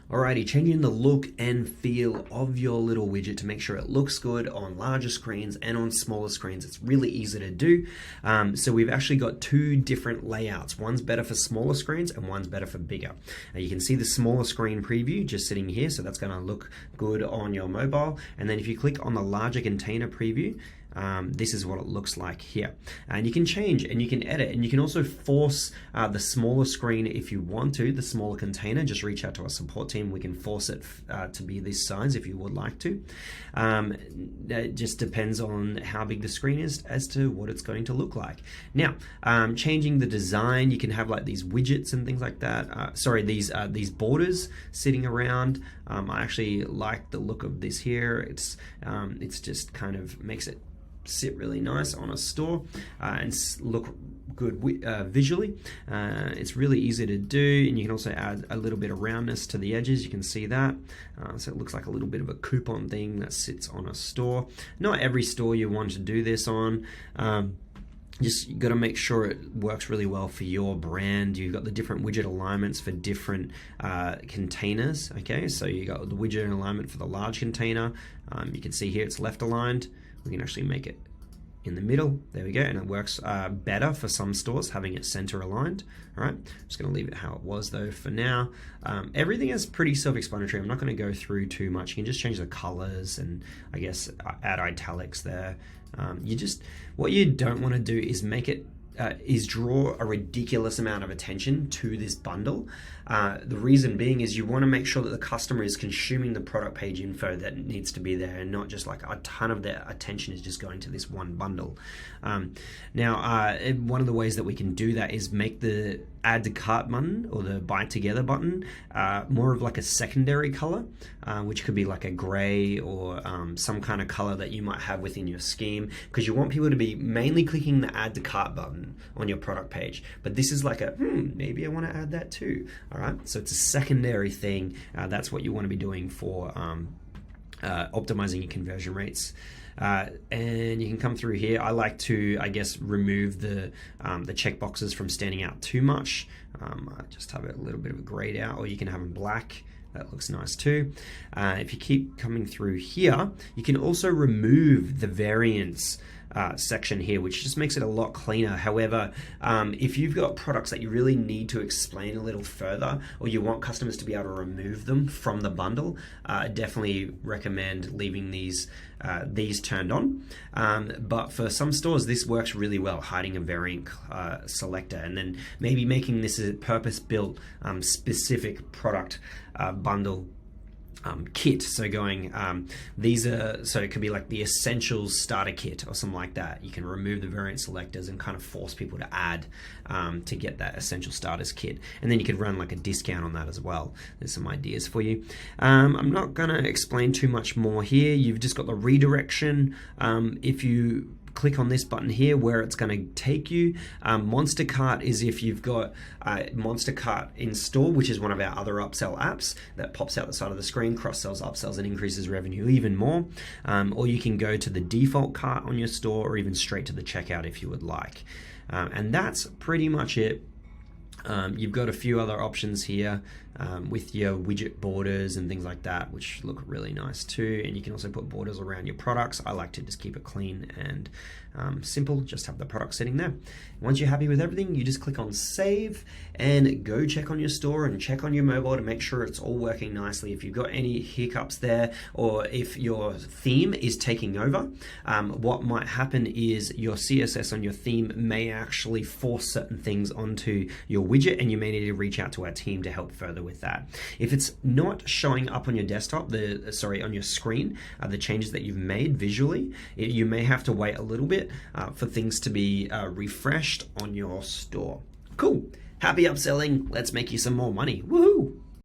Alrighty, changing the look and feel of your little widget to make sure it looks good on larger screens and on smaller screens. It's really easy to do. So we've actually got two different layouts. One's better for smaller screens and one's better for bigger. Now you can see the smaller screen preview just sitting here, so that's going to look good on your mobile. And then if you click on the larger container preview, this is what it looks like here. And you can change and you can edit, and you can also force the smaller screen if you want to, the smaller container. Just reach out to our support team. We can force it to be this size if you would like to. It just depends on how big the screen is as to what it's going to look like. Now, changing the design, you can have like these widgets and things like that. These borders sitting around. I actually like the look of this here. It's just kind of makes it sit really nice on a store and look good visually. It's really easy to do, and you can also add a little bit of roundness to the edges. You can see that. So it looks like a little bit of a coupon thing that sits on a store. Not every store you want to do this on. Just you got to make sure it works really well for your brand. You've got the different widget alignments for different containers. Okay, so you got the widget alignment for the large container. You can see here it's left aligned. We can actually make it in the middle. There we go, and it works better for some stores having it center aligned. All right, I'm just going to leave it how it was though for now. Everything is pretty self-explanatory. I'm not going to go through too much. You can just change the colors and I guess add italics there. What you don't want to do is make it is draw a ridiculous amount of attention to this bundle. The reason being is you want to make sure that the customer is consuming the product page info that needs to be there, and not just like a ton of their attention is just going to this one bundle. Now, one of the ways that we can do that is make the add to cart button or the buy together button more of like a secondary color, which could be like a gray or some kind of color that you might have within your scheme, because you want people to be mainly clicking the add to cart button on your product page. But this is like a maybe I want to add that too. All right, so it's a secondary thing. That's what you want to be doing for optimizing your conversion rates. And you can come through here. I like to, I guess, remove the checkboxes from standing out too much. I just have a little bit of a grayed out, or you can have them black. That looks nice too. If you keep coming through here, you can also remove the variants section here, which just makes it a lot cleaner. However, if you've got products that you really need to explain a little further, or you want customers to be able to remove them from the bundle, I definitely recommend leaving these turned on. But for some stores, this works really well, hiding a variant selector, and then maybe making this a purpose-built specific product bundle kit. So going so it could be like the essentials starter kit or something like that. You can remove the variant selectors and kind of force people to add to get that essential starters kit, and then you could run like a discount on that as well. There's some ideas for you. I'm not gonna explain too much more here. You've just got the redirection. If you click on this button here, where it's going to take you. Monster Cart is if you've got Monster Cart in store, which is one of our other upsell apps that pops out the side of the screen, cross-sells, upsells, and increases revenue even more. Or you can go to the default cart on your store, or even straight to the checkout if you would like. And that's pretty much it. You've got a few other options here with your widget borders and things like that, which look really nice too. And you can also put borders around your products. I like to just keep it clean and simple, just have the product sitting there. Once you're happy with everything, you just click on save and go check on your store and check on your mobile to make sure it's all working nicely. If you've got any hiccups there, or if your theme is taking over, what might happen is your CSS on your theme may actually force certain things onto your widget, and you may need to reach out to our team to help further with that. If it's not showing up on your desktop, on your screen, the changes that you've made visually, you may have to wait a little bit for things to be refreshed on your store. Cool. Happy upselling. Let's make you some more money. Woohoo!